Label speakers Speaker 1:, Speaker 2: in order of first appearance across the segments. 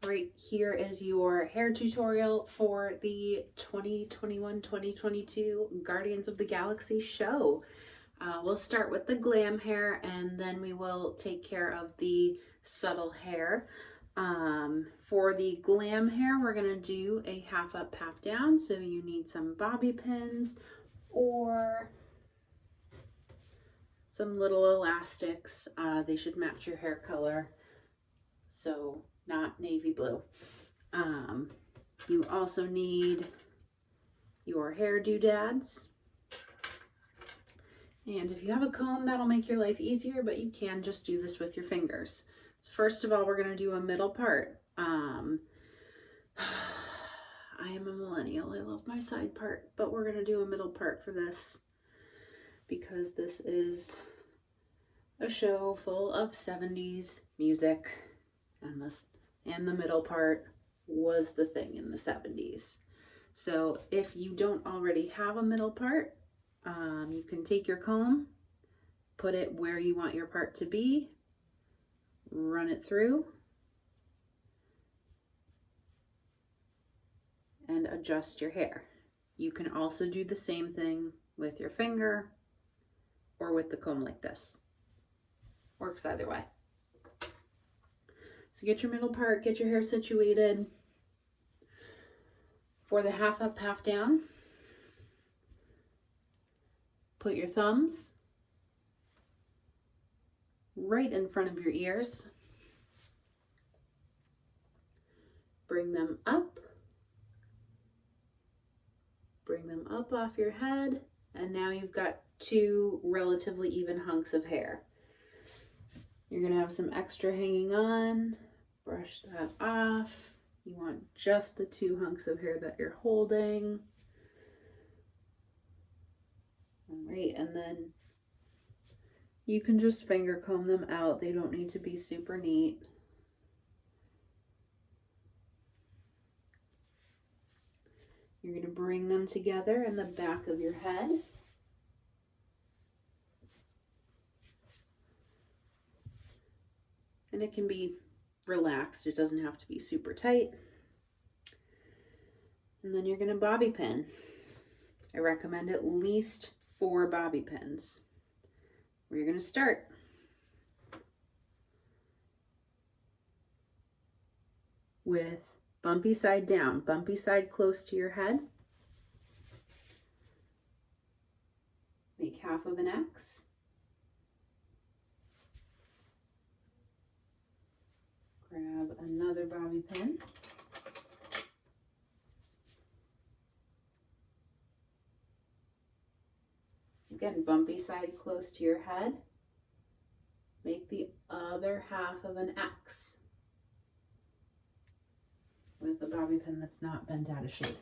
Speaker 1: Right here is your hair tutorial for the 2021-2022 Guardians of the Galaxy show. We'll start with the glam hair and then we will take care of the subtle hair. For the glam hair, we're going to do a half up, half down. So you need some bobby pins or some little elastics. They should match your hair color. So not navy blue. You also need your hair doodads. And if you have a comb, that'll make your life easier, but you can just do this with your fingers. So first of all, we're going to do a middle part. I am a millennial. I love my side part, but we're going to do a middle part for this because this is a show full of 70s music, and the middle part was the thing in the 70s. So if you don't already have a middle part, you can take your comb, put it where you want your part to be, run it through, and adjust your hair. You can also do the same thing with your finger or with the comb like this. Works either way. So get your middle part, get your hair situated. For the half up, half down, put your thumbs right in front of your ears. Bring them up. Bring them up off your head. And now you've got two relatively even hunks of hair. You're going to have some extra hanging on. Brush that off. You want just the two hunks of hair that you're holding. All right, and then you can just finger comb them out. They don't need to be super neat. You're going to bring them together in the back of your head. And it can be relaxed. It doesn't have to be super tight. And then you're going to bobby pin. I recommend at least 4 bobby pins. Where you're going to start. With bumpy side down, bumpy side close to your head. Make half of an X. Grab another bobby pin. Again, bumpy side close to your head. Make the other half of an X with a bobby pin that's not bent out of shape.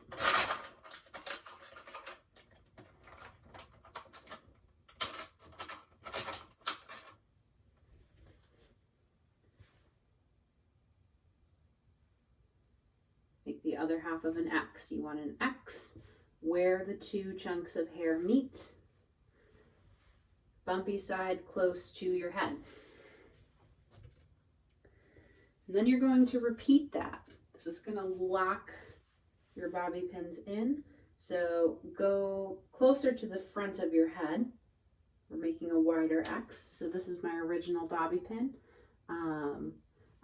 Speaker 1: Make the other half of an X. You want an X where the two chunks of hair meet. Bumpy side close to your head. And then you're going to repeat that. This is going to lock your bobby pins in. So go closer to the front of your head. We're making a wider X. So this is my original bobby pin. I'm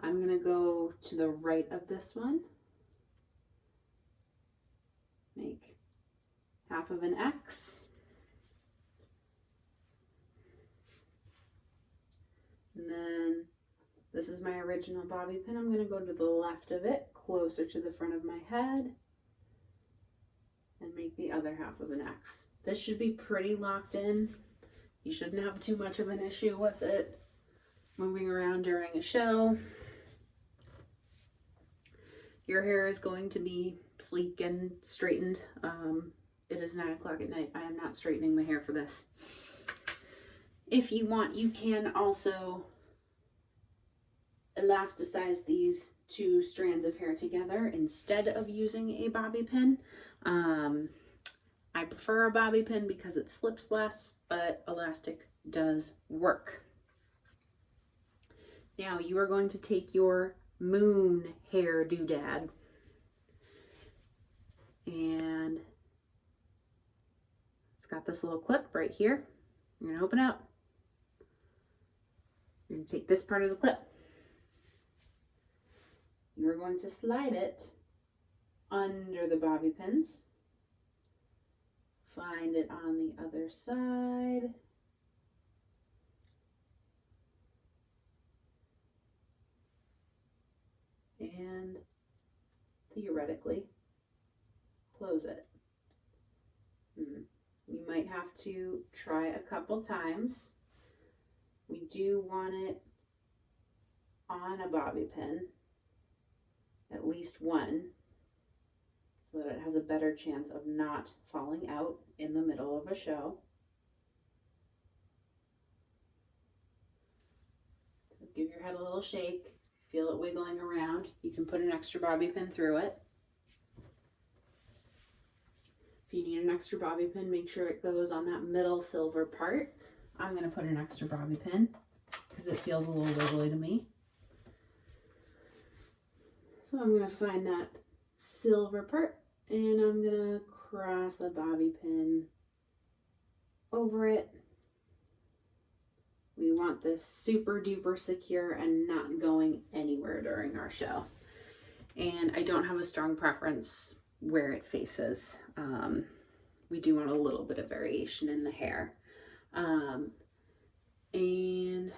Speaker 1: going to go to the right of this one. Make half of an X. And then this is my original bobby pin. I'm going to go to the left of it, closer to the front of my head, and make the other half of an X. This should be pretty locked in. You shouldn't have too much of an issue with it moving around during a show. Your hair is going to be sleek and straightened. It is 9 o'clock at night. I am not straightening my hair for this. If you want, you can also elasticize these two strands of hair together instead of using a bobby pin. I prefer a bobby pin because it slips less, but elastic does work. Now you are going to take your moon hair doodad. And it's got this little clip right here. You're going to open up. You're going to take this part of the clip. You're going to slide it under the bobby pins. Find it on the other side. And theoretically, close it. You might have to try a couple times. We do want it on a bobby pin, at least one, so that it has a better chance of not falling out in the middle of a show. So give your head a little shake. Feel it wiggling around. You can put an extra bobby pin through it. If you need an extra bobby pin, make sure it goes on that middle silver part. I'm going to put an extra bobby pin because it feels a little wiggly to me. So I'm going to find that silver part and I'm going to cross a bobby pin over it. We want this super duper secure and not going anywhere during our show. And I don't have a strong preference where it faces. We do want a little bit of variation in the hair. And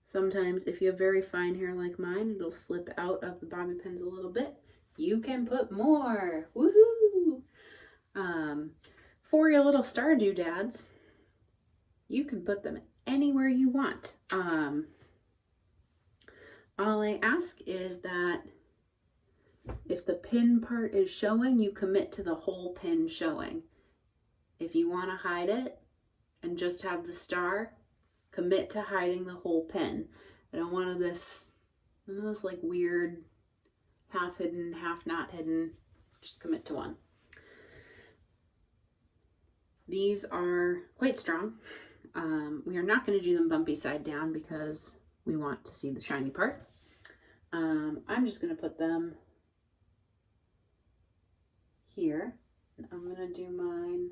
Speaker 1: sometimes if you have very fine hair like mine, it'll slip out of the bobby pins a little bit. You can put more. Woohoo! For your little star doodads, you can put them anywhere you want. All I ask is that if the pin part is showing, you commit to the whole pin showing. If you want to hide it and just have the star, commit to hiding the whole pin. I don't want this like weird half hidden, half not hidden. Just commit to one. These are quite strong. We are not going to do them bumpy side down because we want to see the shiny part. I'm just going to put them here. And I'm going to do mine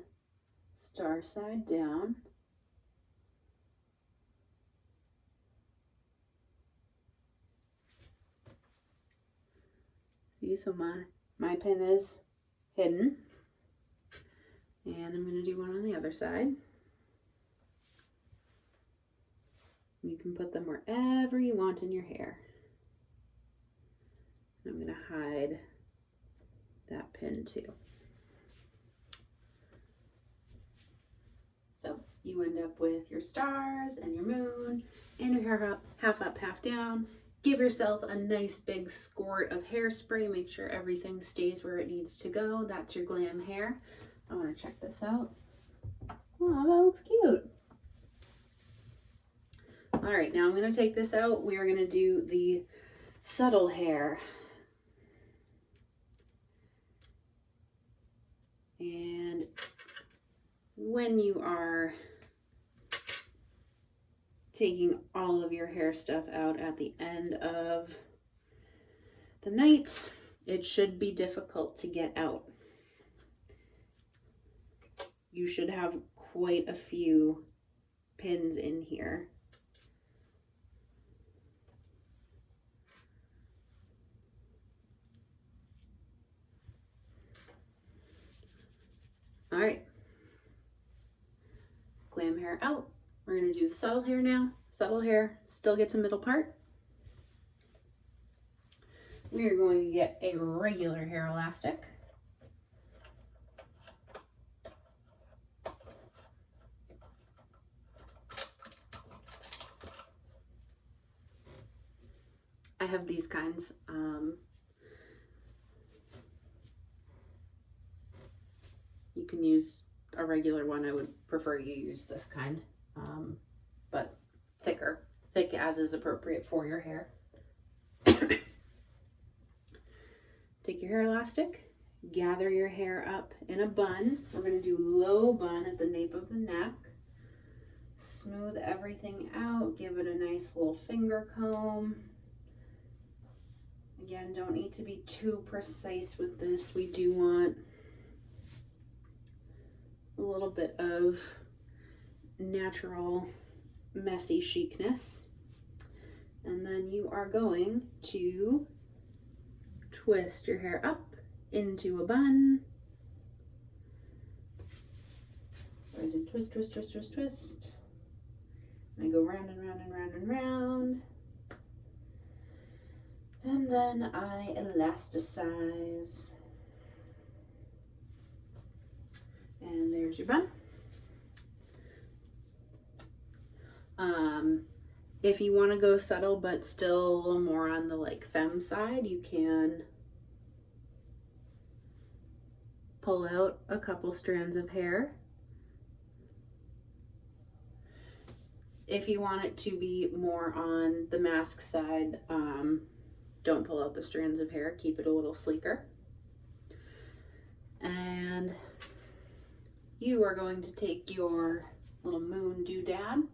Speaker 1: star side down. See, so my pin is hidden. And I'm going to do one on the other side. You can put them wherever you want in your hair. And I'm going to hide that pin too. So you end up with your stars and your moon and your hair half up, half down. Give yourself a nice big squirt of hairspray. Make sure everything stays where it needs to go. That's your glam hair. I want to check this out. Oh, that looks cute. All right, now I'm going to take this out. We are going to do the subtle hair. And when you are taking all of your hair stuff out at the end of the night, it should be difficult to get out. You should have quite a few pins in here. All right, glam hair out. We're going to do the subtle hair now. Subtle hair still gets a middle part. We are going to get a regular hair elastic. I have these kinds. You can use a regular one. I would prefer you use this kind, but thicker. Thick as is appropriate for your hair. Take your hair elastic, gather your hair up in a bun. We're going to do low bun at the nape of the neck. Smooth everything out. Give it a nice little finger comb. Again, don't need to be too precise with this. We do want a little bit of natural messy chicness. And then you are going to twist your hair up into a bun. So I did twist, twist, twist, twist, twist. And I go round and round and round and round. And then I elasticize. And there's your bun. If you want to go subtle but still a little more on the like femme side, you can pull out a couple strands of hair. If you want it to be more on the mask side, don't pull out the strands of hair, keep it a little sleeker. And you are going to take your little moon doodad,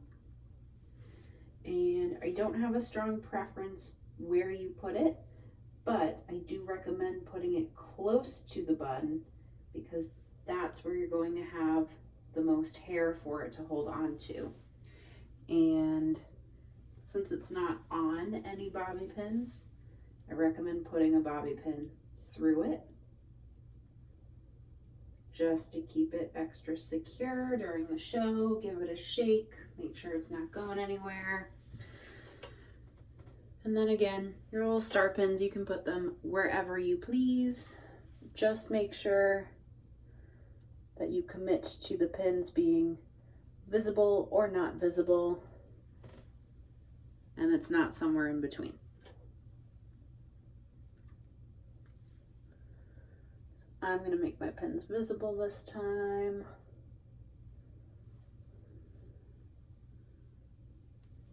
Speaker 1: and I don't have a strong preference where you put it, but I do recommend putting it close to the bun because that's where you're going to have the most hair for it to hold on to. And since it's not on any bobby pins, I recommend putting a bobby pin through it just to keep it extra secure during the show. Give it a shake, make sure it's not going anywhere. And then again, your little star pins, you can put them wherever you please. Just make sure that you commit to the pins being visible or not visible, and it's not somewhere in between. I'm going to make my pins visible this time.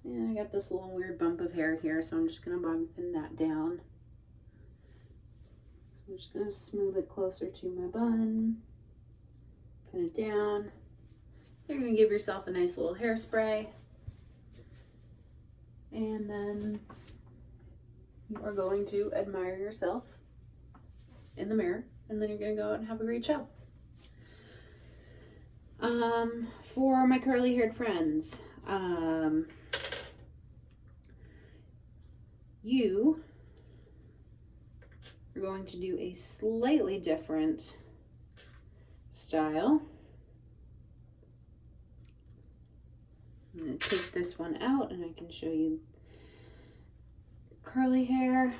Speaker 1: And I got this little weird bump of hair here, so I'm just going to bobby pin that down. I'm just going to smooth it closer to my bun. Pin it down. You're going to give yourself a nice little hairspray. And then you are going to admire yourself in the mirror. And then you're going to go out and have a great show. For my curly haired friends, you are going to do a slightly different style. I'm going to take this one out and I can show you curly hair.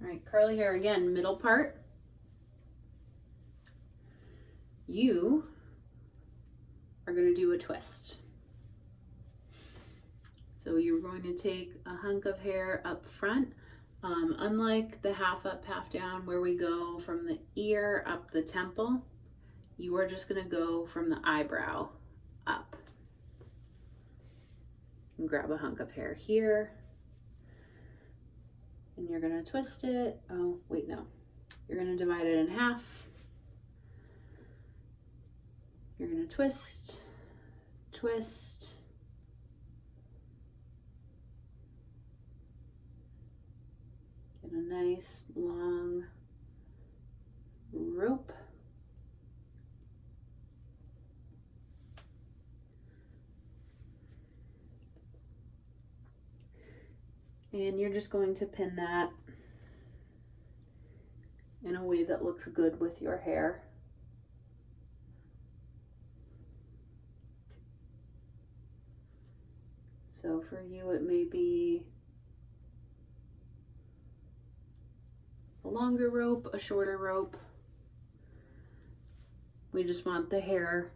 Speaker 1: All right, curly hair again, middle part. You are going to do a twist. So you're going to take a hunk of hair up front. Unlike the half up, half down where we go from the ear up the temple, you are just going to go from the eyebrow up. And grab a hunk of hair here. And you're going to twist it. Oh, wait, no. You're going to divide it in half. You're going to twist, twist. Get a nice long rope. And you're just going to pin that in a way that looks good with your hair. So for you, it may be a longer rope, a shorter rope. We just want the hair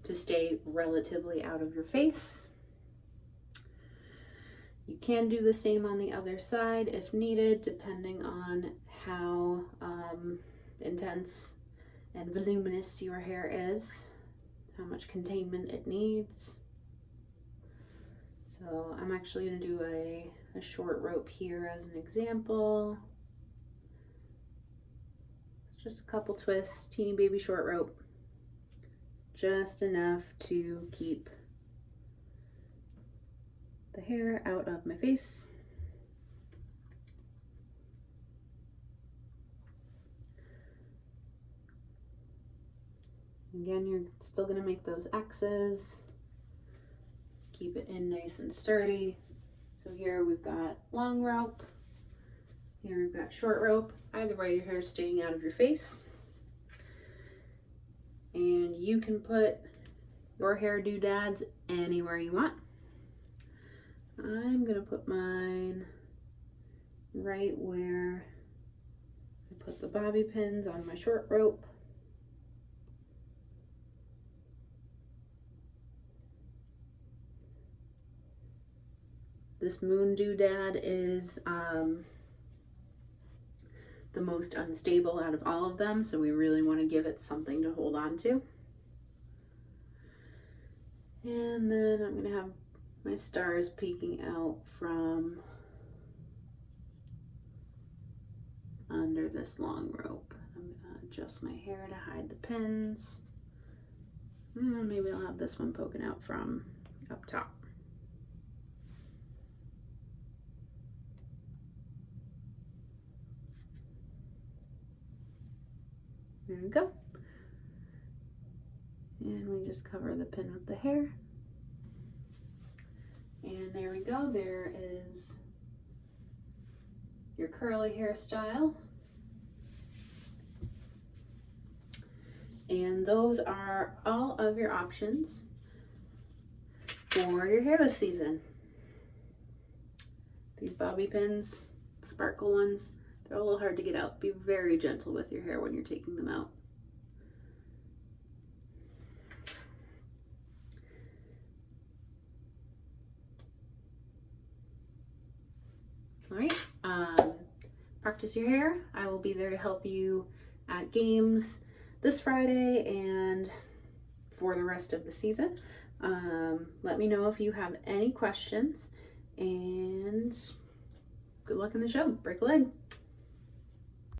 Speaker 1: to stay relatively out of your face. You can do the same on the other side if needed, depending on how intense and voluminous your hair is, how much containment it needs. So I'm actually going to do a short rope here as an example. It's just a couple twists, teeny baby short rope, just enough to keep the hair out of my face. Again, you're still going to make those X's. Keep it in nice and sturdy. So here we've got long rope. Here we've got short rope. Either way, your hair is staying out of your face. And you can put your hair doodads anywhere you want. I'm going to put mine right where I put the bobby pins on my short rope. This moon doodad is the most unstable out of all of them, so we really want to give it something to hold on to. And then I'm going to have my stars peeking out from under this long rope. I'm going to adjust my hair to hide the pins. And maybe I'll have this one poking out from up top. There we go. And we just cover the pin with the hair. And there we go. There is your curly hairstyle. And those are all of your options for your hair this season. These bobby pins, the sparkle ones, they're a little hard to get out. Be very gentle with your hair when you're taking them out. All right, practice your hair. I will be there to help you at games this Friday and for the rest of the season. Let me know if you have any questions, and good luck in the show. Break a leg.